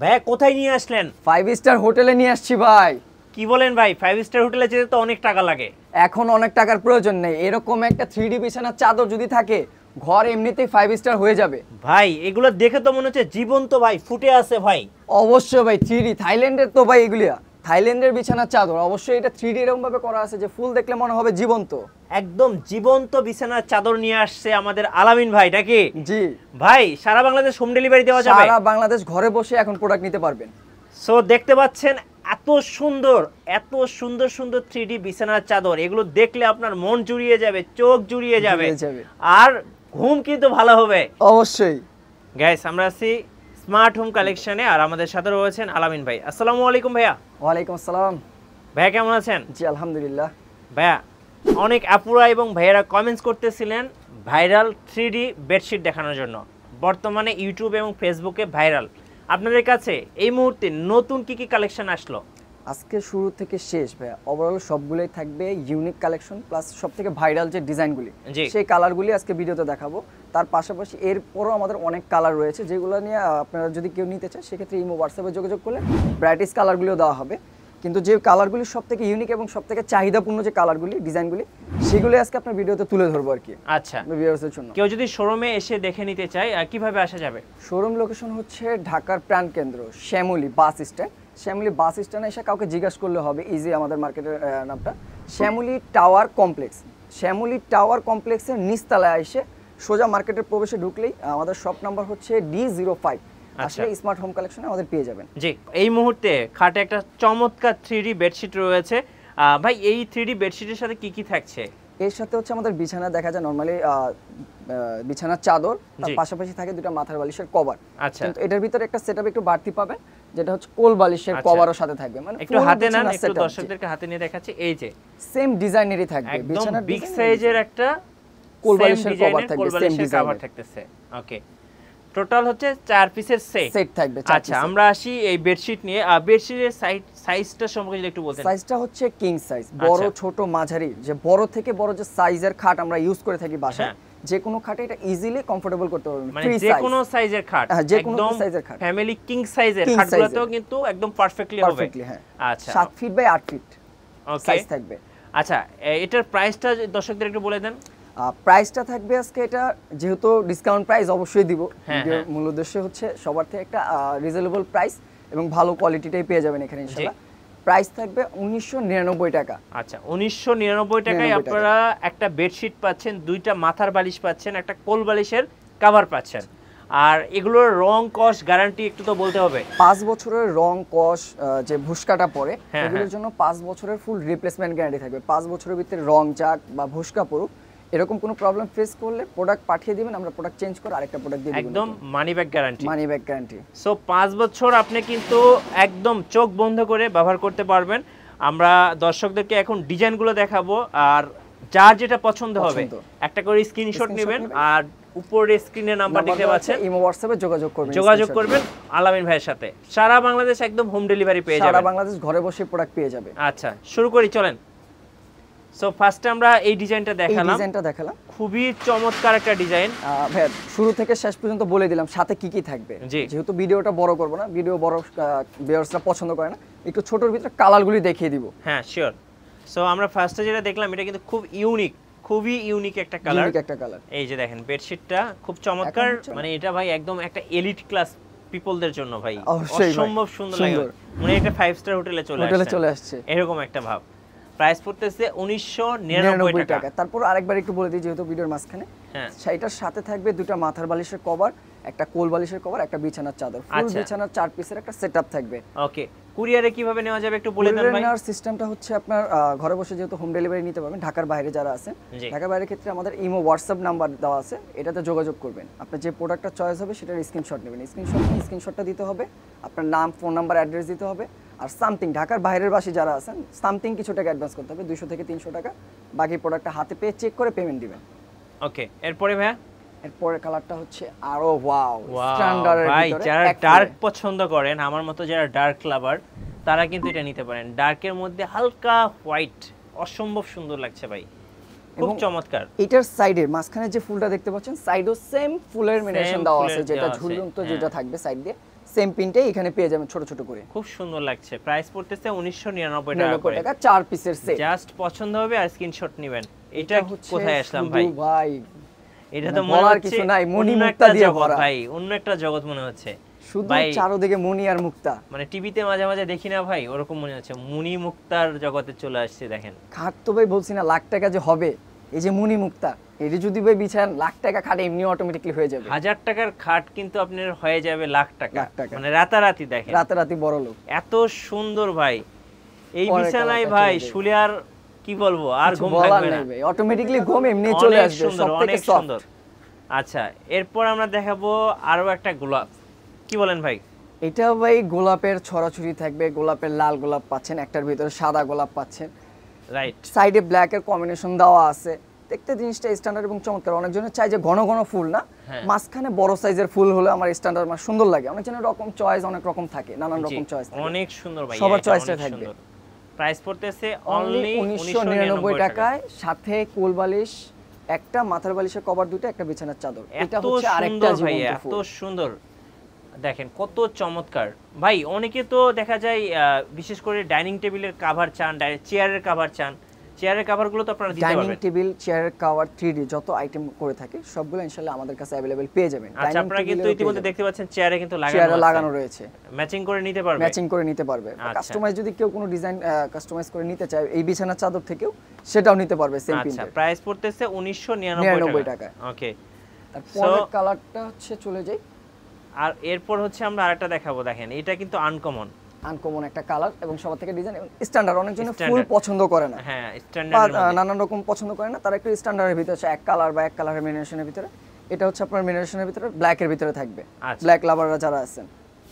ভাই কোথায় নিয়ে আসলেন? 5 স্টার হোটেলে নিয়ে আসছি ভাই। কি বলেন ভাই, 5 স্টার হোটেলে যেতে তো অনেক টাকা লাগে। এখন অনেক টাকার প্রয়োজন নেই, এরকম একটা 3D বিছানার চাদর যদি থাকে ঘর এমনিতেই 5 স্টার হয়ে যাবে। ভাই এগুলো দেখে তো মনে হচ্ছে জীবন্ত ভাই, ফুটে আছে ভাই। অবশ্যই ভাই 3D, থাইল্যান্ডের তো ভাই এগুলিয়া, থাইল্যান্ডের বিছানার চাদর অবশ্যই এটা 3D এরকম ভাবে করা আছে যে ফুল দেখলে মনে হবে জীবন্ত। একদম জীবন্ত বিছানার চাদর নিয়ে আসছে আমাদের আলামিন ভাই, নাকি? জি ভাই সারা বাংলাদেশ হোম ডেলিভারি দেওয়া যাবে? সারা বাংলাদেশ ঘরে বসে এখন প্রোডাক্ট নিতে পারবেন। সো দেখতে পাচ্ছেন এত সুন্দর সুন্দর 3D বিছানার চাদর, এগুলো দেখলে আপনার মন জুড়িয়ে যাবে, চোখ জুড়িয়ে যাবে, আর ঘুম কিন্তু ভালো হবে অবশ্যই। গাইস আমরা আছি স্মার্ট হোম কালেকশনে, আর আমাদের সাথে রয়েছেন আলামিন ভাই। আসসালামু আলাইকুম ভাইয়া। ওয়ালাইকুম আসসালাম ভাইয়া, কেমন আছেন? জি আলহামদুলিল্লাহ। ভাইয়া অনেক আপুরা এবং ভাইয়েরা কমেন্টস করতেছিলেন ভাইরাল 3D বেডশিট দেখানোর জন্য, বর্তমানে ইউটিউব এবং ফেসবুকে ভাইরাল। আপনাদের কাছে এই মুহূর্তে নতুন কি কালেকশন আসলো? আজকে শুরু থেকে শেষ ভাইয়া ওভারঅল সবগুলোই থাকবে ইউনিক কালেকশন, প্লাস সবথেকে ভাইরাল যে ডিজাইনগুলি সেই কালারগুলি আজকে ভিডিওতে দেখাবো। তার পাশাপাশি এরপরও আমাদের অনেক কালার রয়েছে যেগুলো নিয়ে আপনারা যদি কেউ নিতে চান সেক্ষেত্রে ইমো হোয়াটসঅ্যাপে যোগাযোগ করলে ব্রাইটিস কালারগুলিও দেওয়া হবে। কিন্তু যে কালারগুলি সবথেকে ইউনিক এবং সবথেকে চাহিদাপূর্ণ যে কালারগুলি ডিজাইনগুলি সেগুলো আজকে আপনার ভিডিওতে তুলে ধরবো আর কি। আচ্ছা, ভিউয়ার্সদের জন্য কেউ যদি শোরুমে এসে দেখে নিতে চায় কিভাবে আসা যাবে? শোরুম লোকেশন হচ্ছে ঢাকার প্রাণকেন্দ্র শ্যামলী বাস স্ট্যান্ড। শ্যামলী বাস স্ট্যান্ডে এসে কাউকে জিজ্ঞাসা করলে হবে, ইজি আমাদের মার্কেটের নামটা Shyamoli tower complex. Shyamoli tower কমপ্লেক্সের নিচতলায় এসে সোজা মার্কেটের প্রবেশে ঢুকলেই আমাদের শপ নাম্বার হচ্ছে D05। আসলে স্মার্ট হোম কালেকশনে আমাদের পেয়ে যাবেন। জি, এই মুহূর্তে খাটে একটা চমৎকার 3D বেডশিট রয়েছে। ভাই এই 3D বেডশিটের সাথে কি কি থাকছে? এর সাথে হচ্ছে আমাদের বিছানা দেখা যায় নরমালি বিছানার চাদর, তার পাশাপাশি থাকে দুটো মাথার বালিশের কভার। আচ্ছা, কিন্তু এটার ভিতরে একটা সেটআপ একটু বাড়তি পাবেন, যেটা হচ্ছে কোল বালিশের কভারও সাথে থাকবে। মানে একটু হাতে নেন, একটু দর্শকদেরকে হাতে নিয়ে দেখাচ্ছি। এই যে সেম ডিজাইনেরই থাকবে, বিছানার বিগ সাইজের একটা কোল বালিশের কভার থাকবে, সেম ডিজাইনের থাকতেছে। ওকে, টোটাল হচ্ছে 4 পিসের সেট থাকবে। আচ্ছা, আমরা আসি এই বেডশিট নিয়ে। বেডশিটের সাইজটা সম্পর্কে যদি একটু বলতেন। সাইজটা হচ্ছে কিং সাইজ, বড় ছোট মাঝারি, যে বড় থেকে বড় যে সাইজের খাট আমরা ইউজ করে থাকি বাসায়, যে কোনো খাটে এটা ইজিলি কমফোর্টেবল করতে পারবেন। মানে যে কোনো সাইজের খাট, যে কোনো সাইজের খাট, ফ্যামিলি কিং সাইজের খাটগুলোতেও কিন্তু একদম পারফেক্টলি হবে। হ্যাঁ। আচ্ছা, 7 ফিট বাই 8 ফিট সাইজ থাকবে। আচ্ছা, এটার প্রাইসটা দর্শকদের একটু বলে দেন। প্রাইসটা থাকবে আজকে, এটা যেহেতু ডিসকাউন্ট প্রাইস অবশ্যই দিব, ভিডিওর মূল উদ্দেশ্য হচ্ছে সবার থেকে একটা রিজনেবল প্রাইস এবং ভালো কোয়ালিটিটাই পেয়ে যাবেন এখানে ইনশাআল্লাহ। প্রাইস থাকবে 1999 টাকা। আচ্ছা, 1999 টাকায় আপনারা একটা বেডশিট পাচ্ছেন, দুইটা মাথার বালিশ পাচ্ছেন, একটা কোল বালিশের কভার পাচ্ছেন। আর এগুলোর রং কস গ্যারান্টি একটু তো বলতে হবে। 5 বছরের রং কস যে ভুসকাটা পড়ে এগুলোর জন্য 5 বছরের ফুল রিপ্লেসমেন্ট গ্যারান্টি থাকবে। 5 বছরের ভিতরে রং যাক বা ভুসকা পড়ুক, এরকম কোনো প্রবলেম ফেস করলে প্রোডাক্ট পাঠিয়ে দিবেন, আমরা প্রোডাক্ট চেঞ্জ করে আরেকটা প্রোডাক্ট দিয়ে দেব। একদম money back guarantee. Money back guarantee. So 5 বছর আপনি কিন্তু একদম চোখ বন্ধ করে ব্যবহার করতে পারবেন। আমরা দর্শকদেরকে এখন ডিজাইনগুলো দেখাবো, আর যার যেটা পছন্দ হবে একটা করে স্ক্রিনশট নেবেন, আর উপরে স্ক্রিনে নাম্বার দেখতে পাচ্ছেন, ইমো হোয়াটসঅ্যাপে যোগাযোগ করবেন আলামিন ভাইয়ের সাথে। সারা বাংলাদেশ একদম হোম ডেলিভারি পেয়ে যাবেন। সারা বাংলাদেশ ঘরে বসে প্রোডাক্ট পেয়ে যাবে। আচ্ছা, শুরু করি চলেন। সো ফার্স্টে আমরা এই ডিজাইনটা দেখালাম, খুবই চমৎকার একটা ডিজাইন। ভাই শুরু থেকে শেষ পর্যন্ত বলে দিলাম সাথে কি কি থাকবে, যেহেতু ভিডিওটা বড় করব না, ভিডিও বড় ভিউয়ার্সরা পছন্দ করে না, একটু ছোটর ভিতরে কালারগুলি দেখিয়ে দিব। হ্যাঁ শিওর। সো আমরা ফার্স্টে যেটা দেখলাম এটা কিন্তু খুবই ইউনিক একটা কালার। এই যে দেখেন বেডশিটটা খুব চমৎকার, মানে এটা ভাই একদম একটা এলিট ক্লাস পিপলদের জন্য ভাই অসম্ভব সুন্দর লাগে, মানে এটা 5 স্টার হোটেলে চলে আসছে এরকম একটা ভাব। প্রাইস পড়তেছে 1999 টাকা। তারপর আরেকবার একটু বলে দিই, যেহেতু ভিডিওর মাঝখানে, সেইটার সাথে থাকবে দুটো মাথার বালিশের কভার, একটা কোল বালিশের কভার, একটা বিছানার চাদর, ফুল বিছানার 4 পিসের একটা সেটআপ থাকবে। ওকে, কুরিয়ারে কিভাবে নেওয়া যাবে একটু বলে দেন ভাই। কুরিয়ার সিস্টেমটা হচ্ছে আপনার ঘরে বসে যেহেতু হোম ডেলিভারি নিতে পারবেন, ঢাকার বাইরে যারা আছেন, ঢাকার বাইরের ক্ষেত্রে আমাদের ইমো হোয়াটসঅ্যাপ নাম্বার দেওয়া আছে, এটাতে যোগাযোগ করবেন। আপনার যে প্রোডাক্টটা চয়েস হবে সেটার স্ক্রিনশট নেবেন, স্ক্রিনশটটা দিতে হবে, আপনার নাম, ফোন নাম্বার, অ্যাড্রেস দিতে হবে, আর সামথিং ঢাকার বাইরের বাসী যারা আছেন সামথিং কিছু টাকা অ্যাডভান্স করতে হবে, 200 থেকে 300 টাকা। বাকি প্রোডাক্টটা হাতে পেয়ে চেক করে পেমেন্ট দিবেন। ওকে, এরপরে ভাই এরপরে কালারটা হচ্ছে আরো ওয়াও স্ট্যান্ডার্ডের ভিতরে। ভাই যারা ডার্ক পছন্দ করেন, আমার মতো যারা ডার্ক লাভার, তারা কিন্তু এটা নিতে পারেন। ডার্কের মধ্যে হালকা হোয়াইট, অসম্ভব সুন্দর লাগছে ভাই, খুব চমৎকার। এটার সাইডের মাঝখানে যে ফুলটা দেখতে পাচ্ছেন, সাইডও সেম ফুলের মেনশন দেওয়া আছে, যেটা ঝুলন্ত যেটা থাকবে সাইড দিয়ে সেম প্রিন্টেই এখানে পেয়ে যাবেন ছোট ছোট করে। খুব সুন্দর লাগছে। প্রাইস পড়তেছে 1999 টাকা করে। 4 পিসের সেট। জাস্ট পছন্দ হবে আর স্ক্রিনশট নেবেন। এটা কোথায় আসলাম ভাই? ভাই এটা তো মনে হচ্ছে কিছু নাই, মনি মুক্তা দিয়ে ভরা ভাই, অন্য একটা জগৎ মনে হচ্ছে। শুধু চারদিকে মনি আর মুক্তা, মানে টিভিতে মাঝে মাঝে দেখি না ভাই, ওরকম মনে হচ্ছে মনি মুক্তার জগতে চলে আসছে। দেখেন খাট তো ভাই বলছি না লাখ টাকা যে হবে, এই যে মনি মুক্তা এটা যদি ভাই বিছান লাখ টাকা খাট এমনি অটোমেটিক্যালি হয়ে যাবে। 1000 টাকার খাট কিন্তু আপনার হয়ে যাবে লাখ টাকা, মানে রাতারাতি। দেখেন রাতারাতি বড় লোক। এত সুন্দর ভাই এই বিছানায় ভাই শুলে আর কি বলবো, আর ঘুম থাকবে না ভাই, অটোমেটিক্যালি ঘুম এমনি চলে আসবে। সবথেকে সুন্দর। আচ্ছা, এরপর আমরা দেখাবো আরো একটা গোলাপ। কি বলেন ভাই? এটা ভাই গোলাপের ছড়াছড়ি থাকবে, গোলাপের লাল গোলাপ পাচ্ছেন, একটার ভিতরে সাদা গোলাপ পাচ্ছেন, রাইট। সাইডে ব্ল্যাক এর কম্বিনেশন দেওয়া আছে। দেখতে জিনিসটা স্ট্যান্ডার্ড এবং চমৎকার। অনেকজনের চাই যে ঘন ঘন ফুল না, মাঝখানে বড় সাইজের ফুল হলে আমার স্ট্যান্ডার্ড আমার সুন্দর লাগে। অনেকজনের রকম চয়েস, অনেক রকম থাকে, নানান রকম চয়েস থাকে। অনেক সুন্দর ভাই, সবার চয়েসটা থাকবে। প্রাইস পড়তেছে অনলি 1999 টাকায়, সাথে কোল বালিশ একটা, মাথার বালিশের কভার দুটো, একটা বিছানার চাদর। এটা হচ্ছে আরেকটা জীবন্ত ফুল। এত সুন্দর, দেখেন কত চমৎকার ভাই। অনেকে তো দেখা যায় বিশেষ করে ডাইনিং টেবিলের কভার চান, চেয়ারের কভার চান। চেয়ারের কভারগুলো তো আপনারা দিতে পারবেন। ডাইনিং টেবিল, চেয়ারের কভার, 3D যত আইটেম করে থাকে সবগুলো ইনশাআল্লাহ আমাদের কাছে अवेलेबल পেয়ে যাবেন। আচ্ছা, আপনারা কিন্তু ইতিমধ্যে দেখতে পাচ্ছেন চেয়ারে কিন্তু লাগানো রয়েছে। ম্যাচিং করে নিতে পারবে, ম্যাচিং করে নিতে পারবে। কাস্টমাইজ যদি কেউ কোনো ডিজাইন কাস্টমাইজ করে নিতে চায় এই বিছানার চাদর থেকেও সেটাও নিতে পারবে সেম প্রিন্টে। আচ্ছা, প্রাইস পড়তেছে 1999 টাকা। ওকে, তারপর কালারটা হচ্ছে চলে যাই। আর এরপর হচ্ছে আমরা আরেকটা দেখাবো। দেখেন এটা কিন্তু আনকমন একটা কালার এবং সবার থেকে ডিজাইন এবং স্ট্যান্ডার্ড। অনেকজন ফুল পছন্দ করে না, হ্যাঁ স্ট্যান্ডার্ড নানান রকম পছন্দ করে না, তারা একটু স্ট্যান্ডার্ডের ভিতরে আছে, এক কালার বা এক কালারের মিনেশনের ভিতরে। এটা হচ্ছে আপনার মিনেশনের ভিতরে ব্ল্যাক এর ভিতরে থাকবে, ব্ল্যাক লাভাররা যারা আছেন।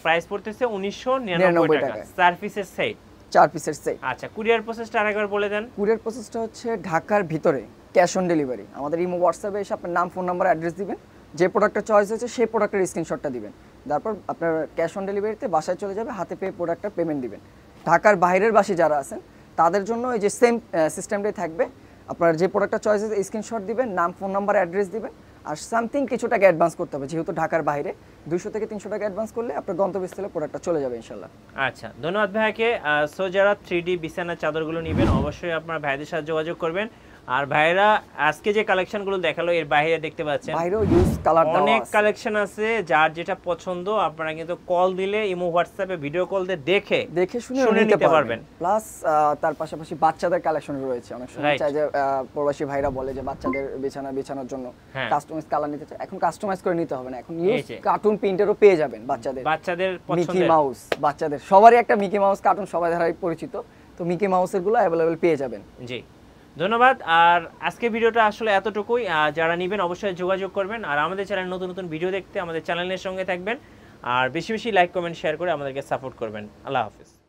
প্রাইস পড়তেছে 1999 টাকা। 4 পিসের সেট। 4 পিসের সেট। আচ্ছা, কুরিয়ার প্রসেসটা আরেকবার বলে দেন। কুরিয়ার প্রসেসটা হচ্ছে ঢাকার ভিতরে ক্যাশ অন ডেলিভারি। আমাদের ইমো হোয়াটসঅ্যাপে এসে আপনার নাম, ফোন নাম্বার, অ্যাড্রেস দিবেন, যে প্রোডাক্টটা চয়েস হয়েছে সেই প্রোডাক্টের স্ক্রিনশটটা দিবেন। তারপর আপনার ক্যাশ অন ডেলিভারিতে বাসায় চলে যাবে, হাতে পেয়ে প্রোডাক্টটা পেমেন্ট দিবেন। ঢাকার বাইরের বাসী যারা আছেন তাদের জন্য এই যে সেম সিস্টেমটাই থাকবে। আপনার যে প্রোডাক্টটা চয়েস হয়েছে স্ক্রিনশট দিবেন, নাম, ফোন নাম্বার, অ্যাড্রেস দিবেন, আর সামথিং কিছু টাকা অ্যাডভান্স করতে হবে। যেহেতু ঢাকার বাইরে 200 থেকে 300 টাকা অ্যাডভান্স করলে আপনার গন্তব্যস্থলে প্রোডাক্টটা চলে যাবে ইনশাআল্লাহ। আচ্ছা, ধন্যবাদ ভাইকে। সো যারা 3D বিছানার চাদরগুলো নেবেন অবশ্যই আপনারা ভাইদের সাথে যোগাযোগ করবেন। আর ভাইরা আজকে যে কালেকশনগুলো দেখালো এর বাইরে দেখতে পাচ্ছেন বাইরেও ইউজ কালার দেওয়া আছে, অনেক কালেকশন আছে। যার যেটা পছন্দ আপনারা কিন্তু কল দিলে ইমো হোয়াটসঅ্যাপে ভিডিও কল দিয়ে দেখে শুনে নিতে পারবেন। প্লাস তার পাশাপাশি বাচ্চাদের কালেকশন রয়েছে। অনেক সময় চাই যে প্রবাসী ভাইরা বলে যে বাচ্চাদের বিছানার জন্য কাস্টমাইজ কালার নিতে চায়, এখন কাস্টমাইজ করে নিতে হবে না, এখন ইউজ কার্টুন প্রিন্টেরও পেয়ে যাবেন। বাচ্চাদের পছন্দের মিকি মাউস, বাচ্চাদের সবারই একটা মিকি মাউস কার্টুন সবাই দ্বারাই পরিচিত, তো মিকি মাউসের গুলো अवेलेबल পেয়ে যাবেন। জি, ধন্যবাদ। আর আজকে ভিডিওটা আসলে এতটুকুই। যারা নেবেন অবশ্যই যোগাযোগ করবেন। আর আমাদের চ্যানেলে নতুন নতুন ভিডিও দেখতে আমাদের চ্যানেলের সঙ্গে থাকবেন। আর বেশি বেশি লাইক, কমেন্ট, শেয়ার করে আমাদেরকে সাপোর্ট করবেন। আল্লাহ হাফেজ।